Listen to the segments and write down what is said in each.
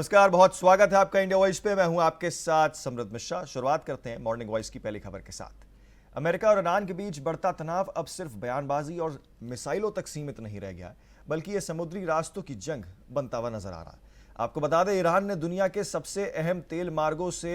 नमस्कार, बहुत स्वागत है आपका इंडिया वॉइस पे। मैं हूं आपके साथ समृद्ध मिश्रा। शुरुआत करते हैं मॉर्निंग वॉइस की पहली खबर के साथ। अमेरिका और ईरान के बीच बढ़ता तनाव अब सिर्फ बयानबाजी और मिसाइलों तक सीमित नहीं रह गया, बल्कि यह समुद्री रास्तों की जंग बनता हुआ नजर आ रहा है। आपको बता दें, ईरान ने दुनिया के सबसे अहम तेल मार्गों से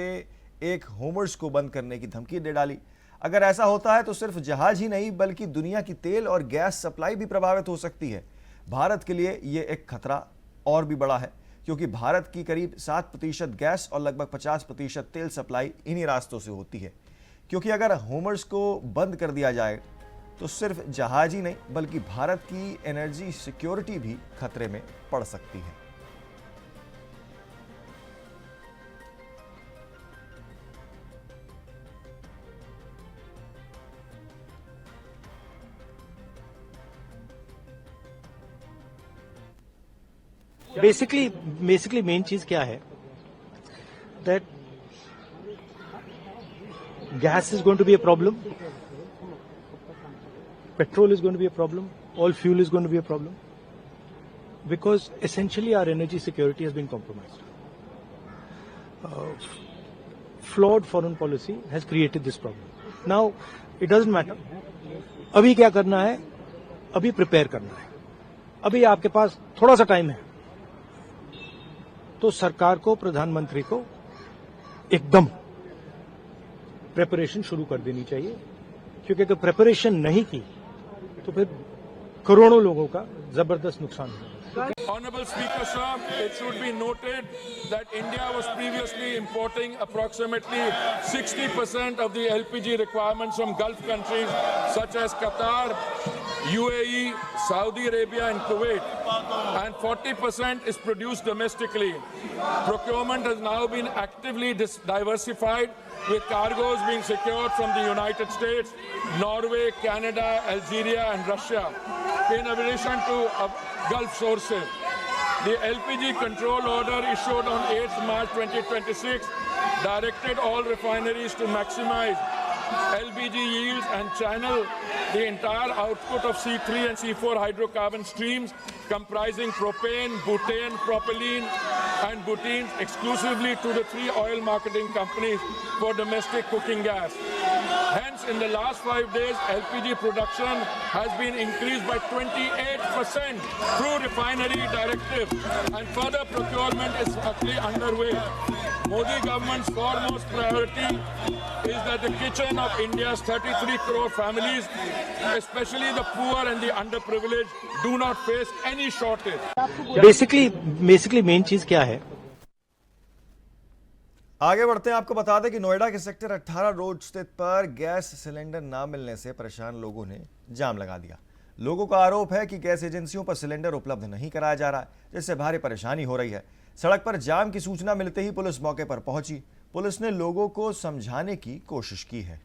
एक होमर्स को बंद करने की धमकी दे डाली। अगर ऐसा होता है तो सिर्फ जहाज ही नहीं बल्कि दुनिया की तेल और गैस सप्लाई भी प्रभावित हो सकती है। भारत के लिए यह एक खतरा और भी बड़ा है, क्योंकि भारत की करीब 7% गैस और लगभग 50% तेल सप्लाई इन्हीं रास्तों से होती है। क्योंकि अगर होमर्स को बंद कर दिया जाए तो सिर्फ जहाज ही नहीं बल्कि भारत की एनर्जी सिक्योरिटी भी खतरे में पड़ सकती है। बेसिकली मेन चीज क्या है that gas is going to be a problem, petrol is going to be a problem, all fuel is going to be a problem, because essentially our energy security has been compromised. Flawed foreign policy has created this problem. Now it doesn't matter अभी क्या करना है, अभी prepare करना है। अभी आपके पास थोड़ा सा टाइम है तो सरकार को, प्रधानमंत्री को एकदम प्रिपरेशन शुरू कर देनी चाहिए, क्योंकि अगर प्रिपरेशन नहीं की तो फिर करोड़ों लोगों का जबरदस्त नुकसान होगा। Honorable Speaker, sir, it should be noted that India was previously importing approximately 60% of the LPG requirements from Gulf countries such as Qatar, UAE, Saudi Arabia and Kuwait, and 40% is produced domestically. Procurement has now been actively diversified, with cargoes being secured from the United States, Norway, Canada, Algeria and Russia, in addition to Gulf sources. The LPG control order issued on 8th March 2026 directed all refineries to maximize LPG yields and channel the entire output of C3 and C4 hydrocarbon streams comprising propane, butane, propylene and butenes exclusively to the 3 oil marketing companies for domestic cooking gas. Hence, in the last 5 days, LPG production has been increased by 28% through refinery directive, and further procurement is actually underway. Modi government's foremost priority is that the kitchen of India's 33 crore families, especially the poor and the underprivileged, do not face any shortage. Basically main चीज क्या है? आगे बढ़ते हैं। आपको बता दें कि नोएडा के सेक्टर 18 रोड स्थित पर गैस सिलेंडर ना मिलने से परेशान लोगों ने जाम लगा दिया। लोगों का आरोप है कि गैस एजेंसियों पर सिलेंडर उपलब्ध नहीं कराया जा रहा है, जिससे भारी परेशानी हो रही है। सड़क पर जाम की सूचना मिलते ही पुलिस मौके पर पहुंची। पुलिस ने लोगों को समझाने की कोशिश की है।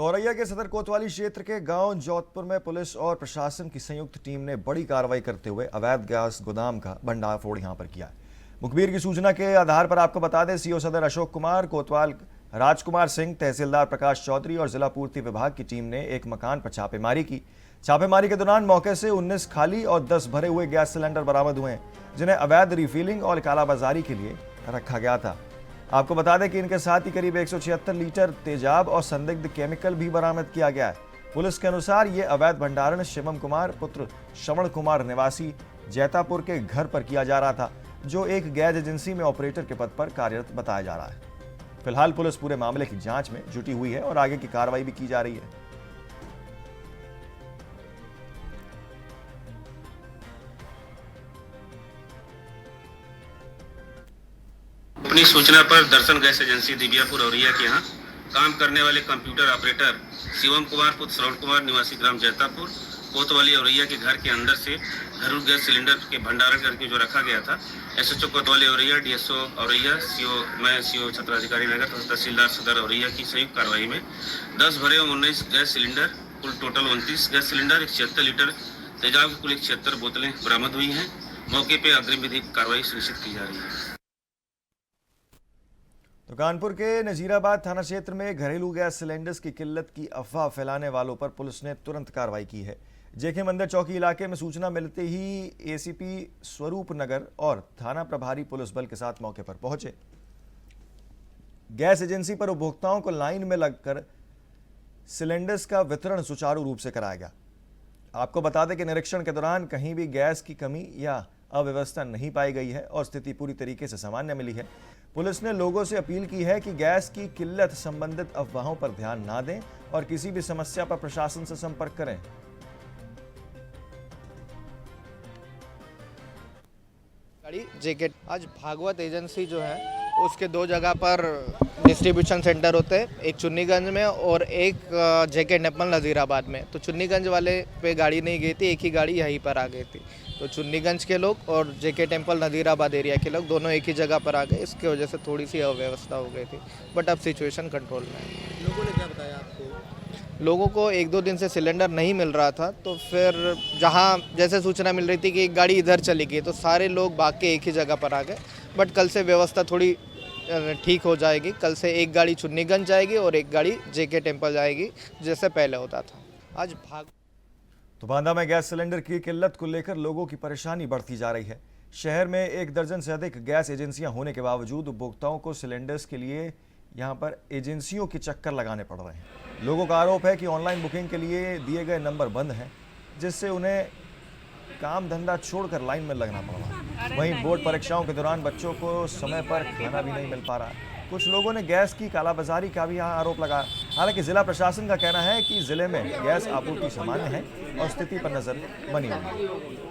तो औरैया के सदर कोतवाली क्षेत्र के गांव जोधपुर में पुलिस और प्रशासन की संयुक्त टीम ने बड़ी कार्रवाई करते हुए अवैध गैस गोदाम का भंडाफोड़ यहां पर किया है। मुखबिर की सूचना के आधार पर आपको बता दें, सीओ सदर अशोक कुमार, कोतवाल राजकुमार सिंह, तहसीलदार प्रकाश चौधरी और जिला पूर्ति विभाग की टीम ने एक मकान पर छापेमारी की। छापेमारी के दौरान मौके से 19 खाली और 10 भरे हुए गैस सिलेंडर बरामद हुए हैं, जिन्हें अवैध रिफिलिंग और कालाबाजारी के लिए रखा गया था। आपको बता दें कि इनके साथ ही करीब 176 लीटर तेजाब और संदिग्ध केमिकल भी बरामद किया गया है। पुलिस के अनुसार ये अवैध भंडारण शिवम कुमार पुत्र श्रवण कुमार निवासी जैतापुर के घर पर किया जा रहा था, जो एक गैस एजेंसी में ऑपरेटर के पद पर कार्यरत बताया जा रहा है। फिलहाल पुलिस पूरे मामले की जांच में जुटी हुई है और आगे की कार्रवाई भी की जा रही है। अपनी सूचना पर दर्शन गैस एजेंसी दिव्यापुर औरैया के यहाँ काम करने वाले कंप्यूटर ऑपरेटर शिवम कुमार पुत्र श्रवण कुमार निवासी ग्राम जैतापुर कोतवाली औरैया के घर के अंदर से घरेलू गैस सिलेंडर के भंडारण करके जो रखा गया था, एसएचओ कोतवाली औरैया, डीएसओ औरैया, सीओ क्षेत्राधिकारी नगर तथा तहसीलदार सदर औरैया की संयुक्त कार्रवाई में 10 भरे और 19 गैस सिलेंडर, कुल टोटल 29 गैस सिलेंडर, 76 लीटर तेजाब की कुल 76 बोतलें बरामद हुई हैं। मौके पर अग्रिम विधिक कार्रवाई सुनिश्चित की जा रही है। तो कानपुर के नजीराबाद थाना क्षेत्र में घरेलू गैस सिलेंडर्स की किल्लत की अफवाह फैलाने वालों पर पुलिस ने तुरंत कार्रवाई की है। जेके मंदिर चौकी इलाके में सूचना मिलते ही एसीपी स्वरूप नगर और थाना प्रभारी पुलिस बल के साथ मौके पर पहुंचे। गैस एजेंसी पर उपभोक्ताओं को लाइन में लगकर सिलेंडर्स का वितरण सुचारू रूप से कराया गया। आपको बता दें कि निरीक्षण के दौरान कहीं भी गैस की कमी या अव्यवस्था नहीं पाई गई है और स्थिति पूरी तरीके से सामान्य मिली है। पुलिस ने लोगों से अपील की है कि गैस की किल्लत संबंधित अफवाहों पर ध्यान ना दें और किसी भी समस्या पर प्रशासन से संपर्क करें। जेके आज भागवत एजेंसी जो है उसके 2 जगह पर डिस्ट्रीब्यूशन सेंटर होते हैं, एक चुन्नीगंज में और एक जेके टेम्पल नज़ीराबाद में। तो चुन्नीगंज वाले पे गाड़ी नहीं गई थी, एक ही गाड़ी यहीं पर आ गई थी। तो चुन्नीगंज के लोग और जेके टेम्पल नज़ीराबाद एरिया के लोग दोनों एक ही जगह पर आ गए। इसकी वजह से थोड़ी सी अव्यवस्था हो गई थी, बट अब सिचुएशन कंट्रोल में है। लोगों ने क्या बताया आपको? लोगों को 1-2 दिन से सिलेंडर नहीं मिल रहा था, तो फिर जहाँ जैसे सूचना मिल रही थी कि एक गाड़ी इधर चली गई, तो सारे लोग भाग के एक ही जगह पर आ गए। बट कल से व्यवस्था थोड़ी ठीक हो जाएगी। कल से एक गाड़ी चुन्नीगंज जाएगी और एक गाड़ी जेके टेम्पल जाएगी, जैसे पहले होता था। आज तो बांदा में गैस सिलेंडर की किल्लत को लेकर लोगों की परेशानी बढ़ती जा रही है। शहर में 1 दर्जन से अधिक गैस एजेंसियां होने के बावजूद उपभोक्ताओं को सिलेंडर्स के लिए यहां पर एजेंसियों के चक्कर लगाने पड़ रहे हैं। लोगों का आरोप है कि ऑनलाइन बुकिंग के लिए दिए गए नंबर बंद हैं, जिससे उन्हें काम धंधा छोड़कर लाइन में लगना पड़ रहा है। वहीं बोर्ड परीक्षाओं के दौरान बच्चों को समय पर खाना भी नहीं मिल पा रहा है। कुछ लोगों ने गैस की कालाबाजारी का भी यहाँ आरोप लगाया। हालांकि जिला प्रशासन का कहना है कि जिले में गैस आपूर्ति सामान्य है और स्थिति पर नजर बनी हुई है।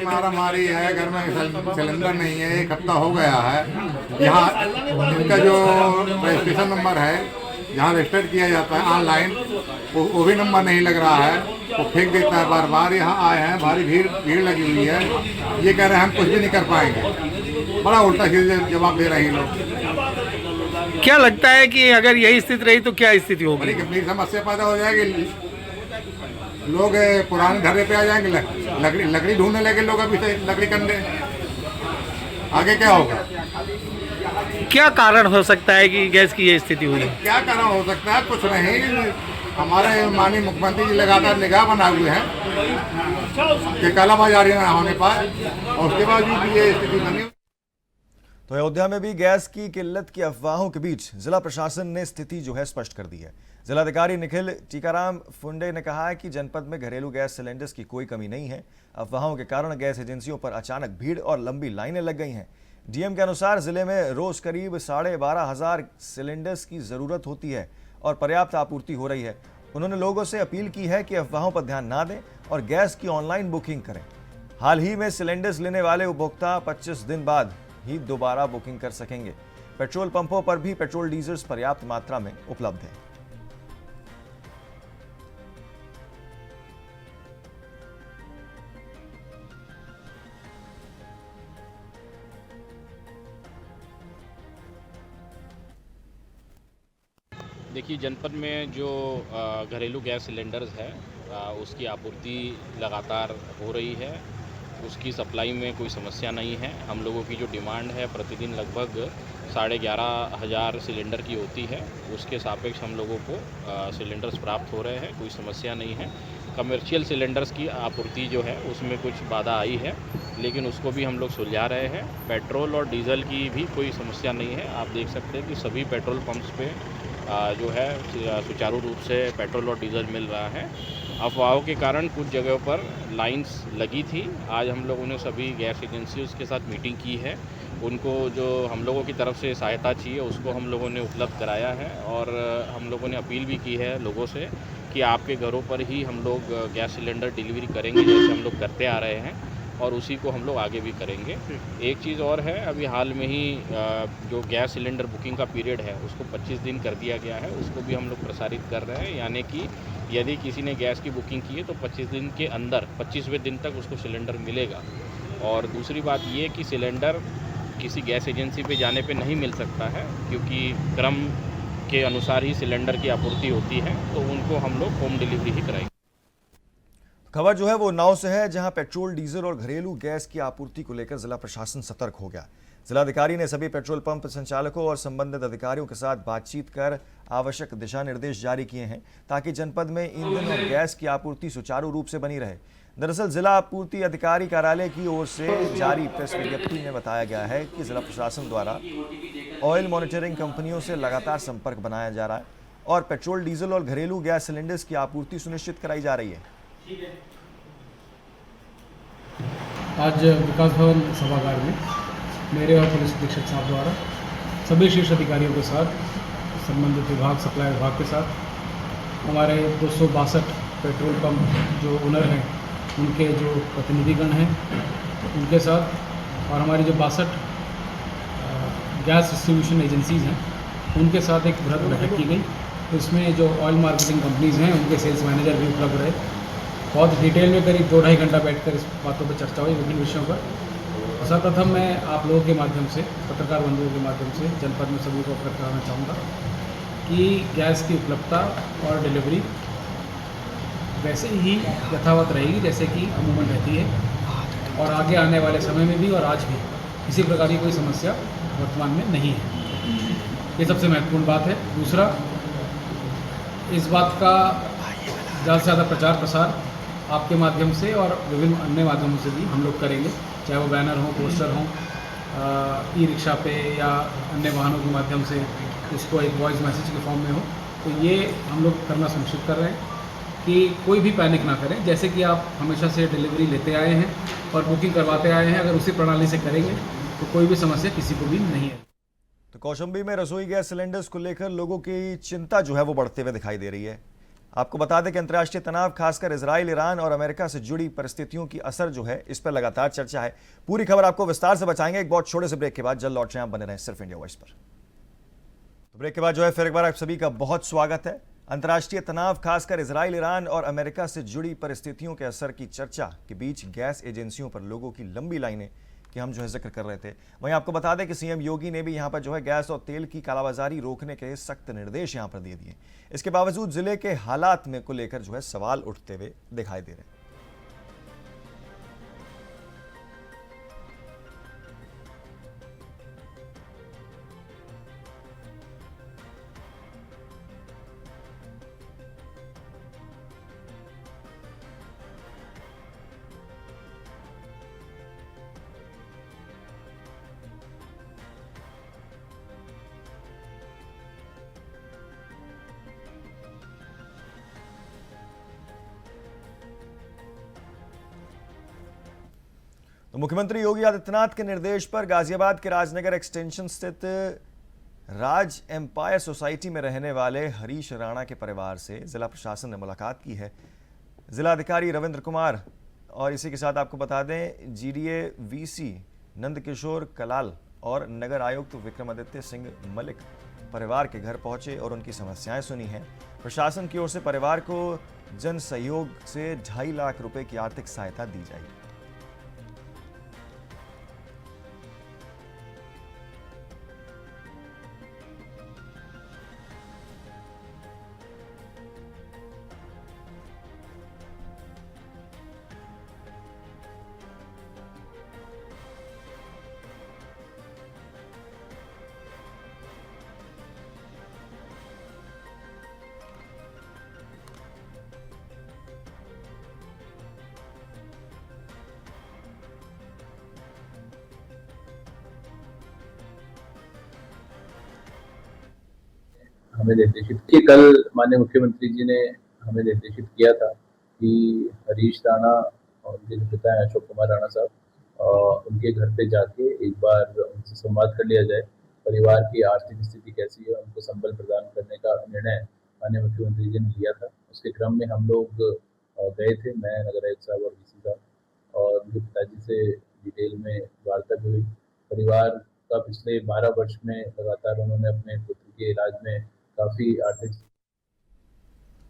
मारामारी है, घर में सिलेंडर नहीं है, 1 हफ्ता हो गया है। यहाँ इनका जो रजिस्ट्रेशन नंबर है, जहाँ रजिस्टर किया जाता है ऑनलाइन, वो भी नंबर नहीं लग रहा है, वो फेंक देता है। बार बार यहाँ आए हैं, भारी भीड़ लगी हुई है। ये कह रहे हैं हम कुछ भी नहीं कर पाएंगे। बड़ा उल्टा सीधा जवाब दे रहे हैं लोग। क्या लगता है कि अगर यही स्थिति रही तो क्या स्थिति होगी? बड़ी गंभीर समस्या पैदा हो जाएगी। लोग पुराने धरे पे आ जाएंगे, लकड़ी ढूंढने लगे लोग, अभी से लकड़ी करने। आगे क्या होगा? क्या कारण हो सकता है कि गैस की ये स्थिति हुई? क्या कारण हो सकता है? कुछ नहीं। हमारे माननीय मुख्यमंत्री जी लगातार निगाह बनाए हुए हैं कि कालाबाजारी ना होने पाए, और उसके बावजूद भी ये स्थिति बनी। तो अयोध्या में भी गैस की किल्लत की अफवाहों के बीच जिला प्रशासन ने स्थिति जो है स्पष्ट कर दी है। जिलाधिकारी निखिल टीकाराम फुंडे ने कहा है कि जनपद में घरेलू गैस सिलेंडर्स की कोई कमी नहीं है। अफवाहों के कारण गैस एजेंसियों पर अचानक भीड़ और लंबी लाइनें लग गई हैं। डीएम के अनुसार जिले में रोज करीब 12,500 सिलेंडर्स की जरूरत होती है और पर्याप्त आपूर्ति हो रही है। उन्होंने लोगों से अपील की है कि अफवाहों पर ध्यान ना दें और गैस की ऑनलाइन बुकिंग करें। हाल ही में सिलेंडर्स लेने वाले उपभोक्ता 25 दिन बाद ही दोबारा बुकिंग कर सकेंगे। पेट्रोल पंपों पर भी पेट्रोल डीजल्स पर्याप्त मात्रा में उपलब्ध है। देखिए, जनपद में जो घरेलू गैस सिलेंडर्स है उसकी आपूर्ति लगातार हो रही है। उसकी सप्लाई में कोई समस्या नहीं है। हम लोगों की जो डिमांड है प्रतिदिन लगभग 11,500 सिलेंडर की होती है। उसके सापेक्ष हम लोगों को सिलेंडर्स प्राप्त हो रहे हैं, कोई समस्या नहीं है। कमर्शियल सिलेंडर्स की आपूर्ति जो है उसमें कुछ बाधा आई है, लेकिन उसको भी हम लोग सुलझा रहे हैं। पेट्रोल और डीजल की भी कोई समस्या नहीं है। आप देख सकते हैं कि सभी पेट्रोल पंप्स पे जो है सुचारू रूप से पेट्रोल और डीजल मिल रहा है। अफवाहों के कारण कुछ जगहों पर लाइंस लगी थी। आज हम लोगों ने सभी गैस एजेंसीज के साथ मीटिंग की है। उनको जो हम लोगों की तरफ से सहायता चाहिए उसको हम लोगों ने उपलब्ध कराया है, और हम लोगों ने अपील भी की है लोगों से कि आपके घरों पर ही हम लोग गैस सिलेंडर डिलीवरी करेंगे, जैसे हम लोग करते आ रहे हैं, और उसी को हम लोग आगे भी करेंगे। एक चीज़ और है, अभी हाल में ही जो गैस सिलेंडर बुकिंग का पीरियड है उसको 25 दिन कर दिया गया है। उसको भी हम लोग प्रसारित कर रहे हैं, यानी कि यदि किसी ने गैस की बुकिंग की है तो 25 दिन के अंदर 25वें दिन तक उसको सिलेंडर मिलेगा। और दूसरी बात ये कि सिलेंडर किसी गैस एजेंसी पे जाने पे नहीं मिल सकता है, क्योंकि क्रम के अनुसार ही सिलेंडर की आपूर्ति होती है, तो उनको हम लोग होम डिलीवरी ही कराएंगे। खबर जो है वो उन्नाव से है, जहां पेट्रोल, डीजल और घरेलू गैस की आपूर्ति को लेकर जिला प्रशासन सतर्क हो गया। जिलाधिकारी ने सभी पेट्रोल पंप संचालकों और संबंधित अधिकारियों के साथ बातचीत कर आवश्यक दिशा निर्देश जारी किए हैं, ताकि जनपद में ईंधन और गैस की आपूर्ति सुचारू रूप से बनी रहे। दरअसल जिला आपूर्ति अधिकारी कार्यालय की ओर से जारी प्रेस विज्ञप्ति में बताया गया है कि जिला प्रशासन द्वारा ऑयल मॉनिटरिंग कंपनियों से लगातार संपर्क बनाया जा रहा है और पेट्रोल, डीजल और घरेलू गैस सिलेंडर्स की आपूर्ति सुनिश्चित कराई जा रही है। आज विकास भवन सभागार में मेरे और पुलिस अधीक्षक साहब द्वारा सभी शीर्ष अधिकारियों के साथ, संबंधित विभाग, सप्लाई विभाग के साथ, हमारे 262 पेट्रोल पंप जो ओनर हैं उनके जो प्रतिनिधिगण हैं उनके साथ, और हमारी जो 62 गैस डिस्ट्रीब्यूशन एजेंसीज़ हैं उनके साथ एक बृहद बैठक की गई। इसमें जो ऑयल मार्केटिंग कंपनीज़ हैं उनके सेल्स मैनेजर भी उपलब्ध रहे। बहुत डिटेल में करीब 2-2.5 घंटा बैठकर इस बातों पर चर्चा हुई, विभिन्न विषयों पर। सर्वप्रथम मैं आप लोगों के माध्यम से, पत्रकार बंधुओं के माध्यम से जनपद में सभी को अवगत कराना चाहूँगा कि गैस की उपलब्धता और डिलीवरी वैसे ही यथावत रहेगी जैसे कि अमूमन रहती है, और आगे आने वाले समय में भी और आज भी किसी प्रकार की कोई समस्या वर्तमान में नहीं है। ये सबसे महत्वपूर्ण बात है। दूसरा, इस बात का ज़्यादा से ज़्यादा प्रचार प्रसार आपके माध्यम से और विभिन्न अन्य माध्यमों से भी हम लोग करेंगे, चाहे वो बैनर हो, पोस्टर हो, ई रिक्शा पे या अन्य वाहनों के माध्यम से इसको एक वॉइस मैसेज के फॉर्म में हो। तो ये हम लोग करना सुनिश्चित कर रहे हैं कि कोई भी पैनिक ना करें। जैसे कि आप हमेशा से डिलीवरी लेते आए हैं और बुकिंग करवाते आए हैं, अगर उसी प्रणाली से करेंगे तो कोई भी समस्या किसी को भी नहीं है। तो कौशाम्बी में रसोई गैस सिलेंडर्स को लेकर लोगों की चिंता जो है वो बढ़ते हुए दिखाई दे रही है। आपको बता दें कि अंतर्राष्ट्रीय तनाव, खासकर इजराइल, ईरान और अमेरिका से जुड़ी परिस्थितियों की असर जो है इस पर लगातार चर्चा है। पूरी खबर आपको विस्तार से बताएंगे एक बहुत छोटे से ब्रेक के बाद। जल्द लौट आप बने रहें सिर्फ इंडिया वॉइस पर। तो ब्रेक के बाद जो है फिर एक बार आप सभी का बहुत स्वागत है। अंतर्राष्ट्रीय तनाव, खासकर इजराइल, ईरान और अमेरिका से जुड़ी परिस्थितियों के असर की चर्चा के बीच गैस एजेंसियों पर लोगों की लंबी लाइनें कि हम जो है जिक्र कर रहे थे। वहीं आपको बता दें कि सीएम योगी ने भी यहां पर जो है गैस और तेल की कालाबाजारी रोकने के सख्त निर्देश यहां पर दे दिए। इसके बावजूद जिले के हालात में को लेकर जो है सवाल उठते हुए दिखाई दे रहे हैं। तो मुख्यमंत्री योगी आदित्यनाथ के निर्देश पर गाजियाबाद के राजनगर एक्सटेंशन स्थित राज एम्पायर सोसाइटी में रहने वाले हरीश राणा के परिवार से जिला प्रशासन ने मुलाकात की है। जिलाधिकारी रविंद्र कुमार और इसी के साथ आपको बता दें जीडीए वीसी नंदकिशोर कलाल और नगर आयुक्त विक्रमादित्य सिंह मलिक परिवार के घर पहुंचे और उनकी समस्याएं सुनी हैं। प्रशासन की ओर से परिवार को जन सहयोग से 2.5 लाख रुपए की आर्थिक सहायता दी जाएगी। हमें निर्देशित कि कल माननीय मुख्यमंत्री जी ने हमें निर्देशित किया था कि हरीश राणा और उनके जो पिता हैं अशोक कुमार राणा साहब, उनके घर पे जाके एक बार उनसे संवाद कर लिया जाए। परिवार की आर्थिक स्थिति कैसी है, उनको संबल प्रदान करने का निर्णय माननीय मुख्यमंत्री जी ने लिया था। उसके क्रम में हम लोग गए थे, मैं, नगर आयुक्त साहब और डीसी साहब, और उनके पिताजी से डिटेल में वार्ता भी हुई। परिवार का पिछले 12 वर्ष में लगातार उन्होंने अपने पुत्र के इलाज में काफ़ी आर्थिक।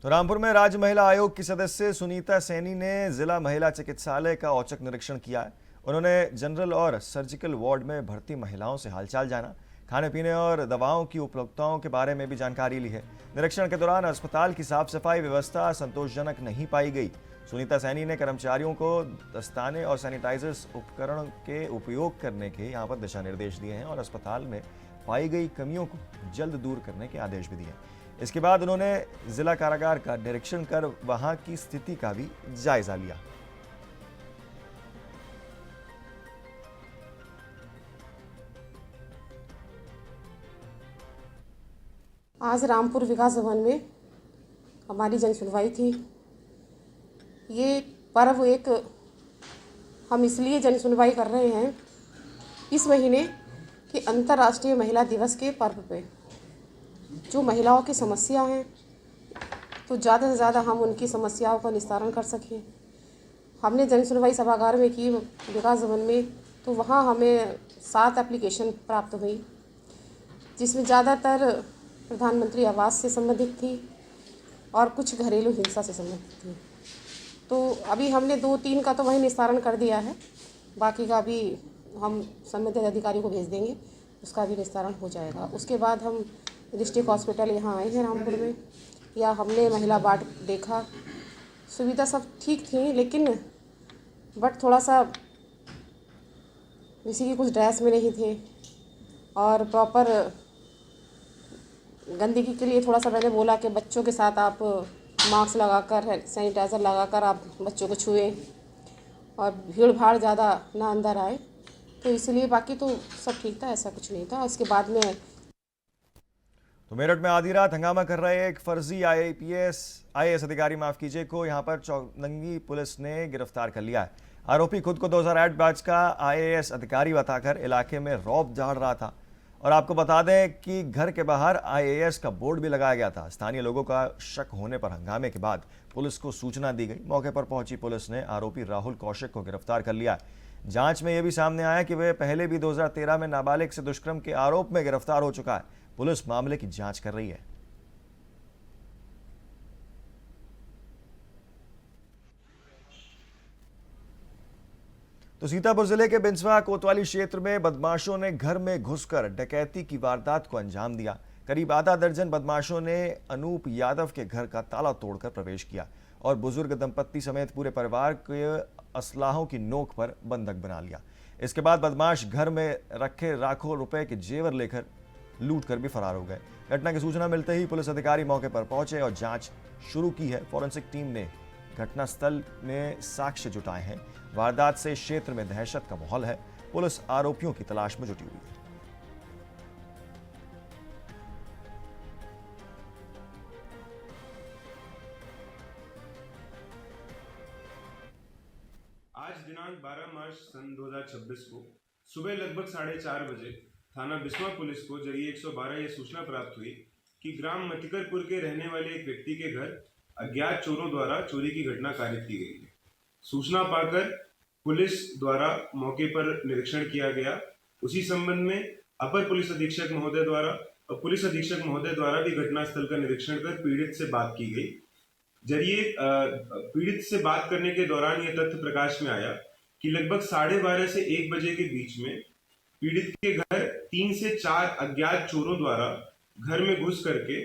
तो रामपुर में राज्य महिला आयोग की सदस्य सुनीता सैनी ने जिला महिला चिकित्सालय का औचक निरीक्षण किया है। उन्होंने जनरल और सर्जिकल वार्ड में भर्ती महिलाओं से हालचाल जाना, खाने पीने और दवाओं की उपलब्धताओं के बारे में भी जानकारी ली है। निरीक्षण के दौरान अस्पताल की साफ सफाई व्यवस्था संतोषजनक नहीं पाई गई। सुनीता सैनी ने कर्मचारियों को दस्ताने और सैनिटाइजर्स उपकरण के उपयोग करने के यहाँ पर दिशा निर्देश दिए हैं और अस्पताल में पाई गई कमियों को जल्द दूर करने के आदेश भी दिए। इसके बाद उन्होंने जिला कारागार का निरीक्षण कर वहां की स्थिति का भी जायजा लिया। आज रामपुर विकास भवन में हमारी जन सुनवाई थी। ये पर्व एक हम इसलिए जन सुनवाई कर रहे हैं इस महीने कि अंतर्राष्ट्रीय महिला दिवस के पर्व पे जो महिलाओं की समस्या हैं तो ज़्यादा से ज़्यादा हम उनकी समस्याओं का निस्तारण कर सकें। हमने जन सुनवाई सभागार में की विकास भवन में, तो वहाँ हमें 7 एप्लीकेशन प्राप्त हुई, जिसमें ज़्यादातर प्रधानमंत्री आवास से संबंधित थी और कुछ घरेलू हिंसा से संबंधित थी। तो अभी हमने 2-3 का तो वही निस्तारण कर दिया है, बाकी का भी हम संबंधित अधिकारियों को भेज देंगे, उसका भी निस्तारण हो जाएगा। उसके बाद हम डिस्ट्रिक्ट हॉस्पिटल यहाँ आए हैं रामपुर में, या हमने महिला वार्ड देखा, सुविधा सब ठीक थी, लेकिन बट थोड़ा सा किसी की कुछ ड्रेस में नहीं थे और प्रॉपर गंदगी के लिए थोड़ा सा मैंने बोला कि बच्चों के साथ आप मास्क लगाकर सैनिटाइज़र लगाकर आप बच्चों को छुएं और भीड़ भाड़ ज़्यादा ना अंदर आए, तो इसलिए बाकी तो सब ठीक था, ऐसा कुछ नहीं था। इसके बाद में तो मेरठ में आधी रात हंगामा कर रहे एक फर्जी आईएएस अधिकारी को यहां पर चौरंगी पुलिस ने गिरफ्तार कर लिया है। आरोपी खुद को 2008 बैच का आईएएस अधिकारी बताकर इलाके में रौब झाड़ रहा था और आपको बता दें कि घर के बाहर आईएएस का बोर्ड भी लगाया गया था। स्थानीय लोगों का शक होने पर हंगामे के बाद पुलिस को सूचना दी गई। मौके पर पहुंची पुलिस ने आरोपी राहुल कौशिक को गिरफ्तार कर लिया। जांच में यह भी सामने आया कि वह पहले भी 2013 में नाबालिग से दुष्कर्म के आरोप में गिरफ्तार हो चुका है। पुलिस मामले की जांच कर रही है। तो सीतापुर जिले के बिंसवा कोतवाली क्षेत्र में बदमाशों ने घर में घुसकर डकैती की वारदात को अंजाम दिया। करीब आधा दर्जन बदमाशों ने अनूप यादव के घर का ताला तोड़कर प्रवेश किया और बुजुर्ग दंपत्ति समेत पूरे परिवार के असलाहों की नोक पर बंधक बना लिया। इसके बाद बदमाश घर में रखे लाखों रुपए के जेवर लेकर लूट कर भी फरार हो गए। घटना की सूचना मिलते ही पुलिस अधिकारी मौके पर पहुंचे और जांच शुरू की है। फॉरेंसिक टीम ने घटनास्थल में साक्ष्य जुटाए हैं। वारदात से क्षेत्र में दहशत का माहौल है। पुलिस आरोपियों की तलाश में जुटी हुई है। आज दिनांक 12 मार्च सन 2026 को सुबह लगभग 4:30 बजे थाना बिस्वा पुलिस को जरिए 112 ये सूचना प्राप्त हुई कि ग्राम मतिकरपुर के रहने वाले एक व्यक्ति के घर अज्ञात चोरों द्वारा चोरी की घटना कारित की गई है। सूचना पाकर पुलिस द्वारा मौके पर निरीक्षण किया गया। उसी संबंध में अपर पुलिस अधीक्षक महोदय द्वारा भी घटनास्थल का निरीक्षण कर पीड़ित से बात की गई। जरिए पीड़ित से बात करने के दौरान यह तथ्य प्रकाश में आया कि लगभग 12:30 से 1 बजे के बीच में पीड़ित के घर 3 से 4 अज्ञात चोरों द्वारा घर में घुस करके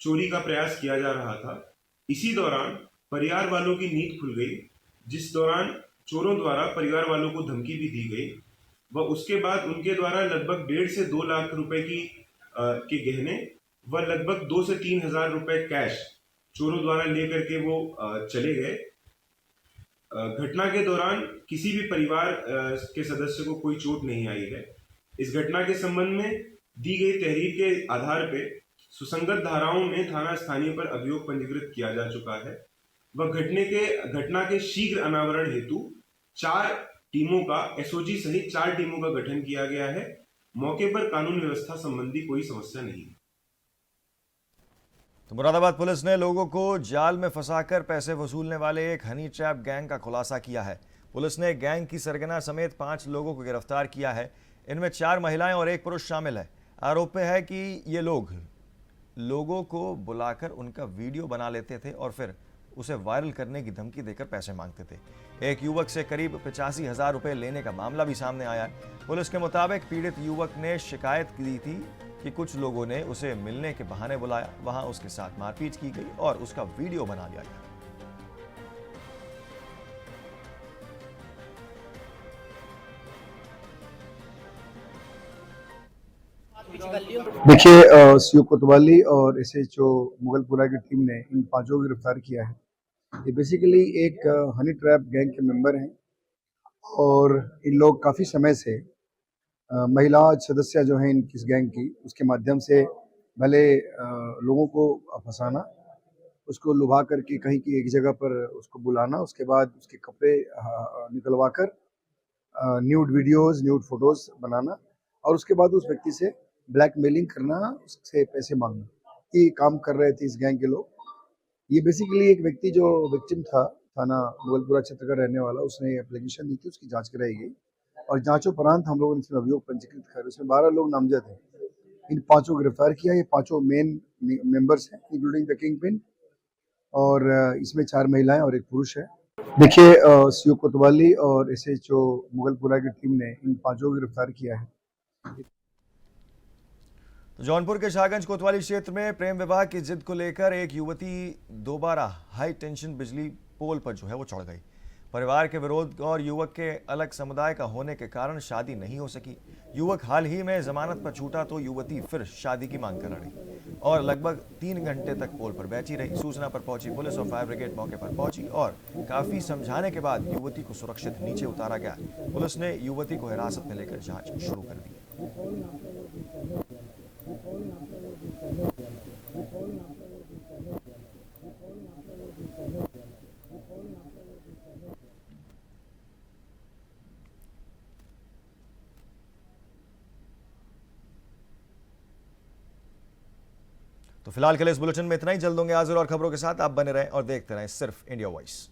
चोरी का प्रयास किया जा रहा था। इसी दौरान परिवार वालों की नींद खुल गई, जिस दौरान चोरों द्वारा परिवार वालों को धमकी भी दी गई व उसके बाद उनके द्वारा लगभग 1.5 से 2 लाख रुपए के गहने व लगभग 2 से 3 हजार रुपए कैश चोरों द्वारा लेकर के वो चले गए। घटना के दौरान किसी भी परिवार के सदस्य को कोई चोट नहीं आई है। इस घटना के संबंध में दी गई तहरीर के आधार पे सुसंगत धाराओं में थाना स्थानीय पर अभियोग पंजीकृत किया जा चुका है व घटना के शीघ्र अनावरण हेतु 4 टीमों का एसओजी सहित 4 टीमों का गठन किया गया है। मौके पर कानून व्यवस्था संबंधी कोई समस्या नहीं है। तो मुरादाबाद पुलिस ने लोगों को जाल में फंसाकर पैसे वसूलने वाले एक हनी ट्रैप गैंग का खुलासा किया है। पुलिस ने गैंग की सरगना समेत 5 लोगों को गिरफ्तार किया है। इनमें 4 महिलाएं और 1 पुरुष शामिल है। आरोप है कि ये लोगों को बुलाकर उनका वीडियो बना लेते थे और फिर उसे वायरल करने की धमकी देकर पैसे मांगते थे। एक युवक से करीब 85,000 रुपए लेने का मामला भी सामने आया है। पुलिस के मुताबिक पीड़ित युवक ने शिकायत की थी कि कुछ लोगों ने उसे मिलने के बहाने बुलाया, वहां उसके साथ मारपीट की गई और उसका वीडियो बना लिया गया। देखिए, सीओ कोतवाली और एसएचओ मुगलपुरा की टीम ने इन 5 को गिरफ्तार किया है। ये बेसिकली एक हनी ट्रैप गैंग के मेंबर हैं और इन लोग काफ़ी समय से महिला सदस्य जो हैं इस गैंग की, उसके माध्यम से भले लोगों को फंसाना, उसको लुभा करके कहीं की एक जगह पर उसको बुलाना, उसके बाद उसके कपड़े निकलवा कर न्यूड वीडियोज़, न्यूड फोटोज़ बनाना और उसके बाद उस व्यक्ति से ब्लैकमेलिंग करना, उससे पैसे मांगना, ये काम कर रहे थे इस गैंग के लोग। ये बेसिकली एक व्यक्ति जो विक्टिम था, थाना मुगलपुरा क्षेत्र का रहने वाला, उसने एप्लीकेशन दी थी, उसकी जांच कराई गई और जांचोपरांत हम लोगों ने इसमें अभियोग पंजीकृत कर, इसमें 12 लोग नामजद हैं। इन 5 को गिरफ्तार किया। ये 5 मेन मेंबर्स हैं, इंक्लूडिंग द किंग पिन, और इसमें 4 महिलाएं और 1 पुरुष है। देखिए, सीओ कोतवाली और एसएचओ मुगलपुरा की टीम ने इन 5 को गिरफ्तार किया है। तो जौनपुर के शाहगंज कोतवाली क्षेत्र में प्रेम विवाह की जिद को लेकर एक युवती दोबारा हाई टेंशन बिजली पोल पर जो है वो चढ़ गई। परिवार के विरोध और युवक के अलग समुदाय का होने के कारण शादी नहीं हो सकी। युवक हाल ही में जमानत पर छूटा तो युवती फिर शादी की मांग कर रही और लगभग 3 घंटे तक पोल पर बैठी रही। सूचना पर पहुंची पुलिस और फायर ब्रिगेड मौके पर पहुंची और काफी समझाने के बाद युवती को सुरक्षित नीचे उतारा गया। पुलिस ने युवती को हिरासत में लेकर जांच शुरू कर दी। तो फिलहाल के लिए इस बुलेटिन में इतना ही। जल्द होंगे हाजिर और खबरों के साथ। आप बने रहें और देखते रहें सिर्फ इंडिया वॉइस।